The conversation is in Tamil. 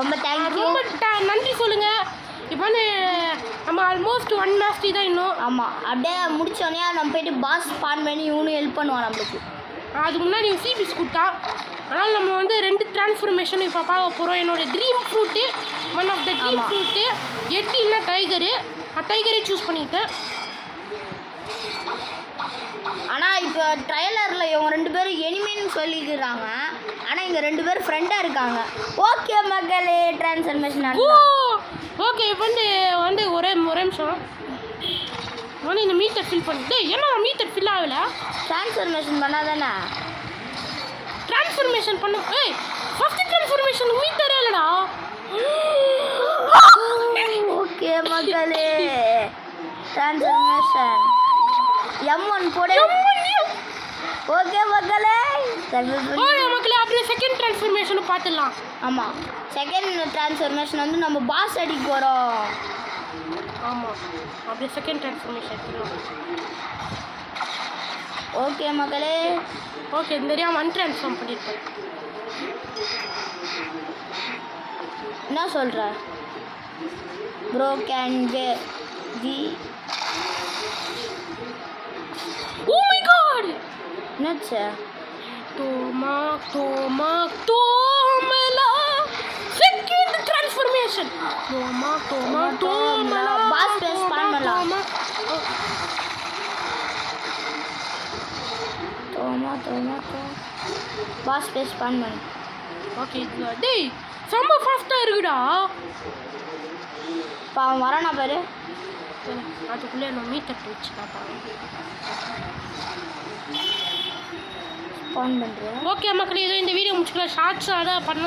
ரொம்ப தேங்க்யூ. ரொம்ப நன்றி சொல்லுங்கள். இப்போ வந்து நம்ம ஆல்மோஸ்ட் 1 மேட்ச் தான் இன்னும். ஆமாம், அப்படியே முடித்தோடனே நம்ம போய்ட்டு பாஸ் ஸ்பான் பண்ணி இவனும் ஹெல்ப் பண்ணுவான் நம்மளுக்கு. அதுக்கு முன்னாடி சிபிஸ் கொடுத்தா. அதனால் நம்ம வந்து 2 டிரான்ஸ்ஃபர்மேஷன் இப்போ பார்க்க போகிறோம். என்னோடய dream fruit, one of the dream fruit எட்டி இல்லை டைகரு. டைகரே சூஸ் பண்ணிட்டேன். ஆனால் இப்போ ட்ரைலரில் இவங்க 2 பேரும் எனிமின்னு சொல்லிக்கிறாங்க. ஆனால் இங்கே 2 பேரும் ஃப்ரெண்டாக இருக்காங்க. ஓகே மக்களே, டிரான்ஸ்ஃபர்மேஷன். ஓகே இப்போ வந்து ஒரே நிமிஷம் வந்து இந்த மீட்டர் ஃபில் பண்ணிட்டு. ஏன்னா மீட்டர் ஃபில் ஆகலை. டிரான்ஸ்ஃபர்மேஷன் பண்ணால் தானே டிரான்ஸ்ஃபர்மேஷன் பண்ண. ஃபஸ்ட்டு டிரான்ஸ்ஃபர்மேஷன் மீட்டரே இல்லைடா. ஓகே மக்களே, டிரான்ஸ்ஃபர்மேஷன் M1 போடு. ஓகே மக்களே, மக்களே அப்படியே செகண்ட் டிரான்ஸ்ஃபர்மேஷனும் பார்த்துடலாம். ஆமாம், செகண்ட் டிரான்ஸ்ஃபர்மேஷன் வந்து நம்ம பாஸ் அடிக்க போகிறோம். ஆமாம், அப்படியே செகண்ட் டிரான்ஸ்ஃபர்மேஷன். ஓகே மக்களே. ஓகே, தெரியாமல் அன்ட்ரான்ஸ்ஃபார்ம் பண்ணியிருப்பேன். என்ன சொல்கிற bro? Can we oh my god, என்னாச்சு? தோமலா செகண்ட் டிரான்ஸ்ஃபர்மேஷன். தோமலா பாஸ் பிரஸ் பண்ணலாம். பாஸ் பிரஸ் பண்ணு. ஓகே, டேய் செம்ம ஃபாஸ்ட்டாக இருக்குடா. இப்போ அவன் வரானா பாரு. அதுக்குள்ளே நான் மீட்டர் வச்சுட்டா பாரு. ஃபோன் பண்ணுறேன். ஓகே மக்களே, இதோ இந்த வீடியோ முடிச்சுக்கலாம். ஷார்ட்ஸாக தான் பண்ண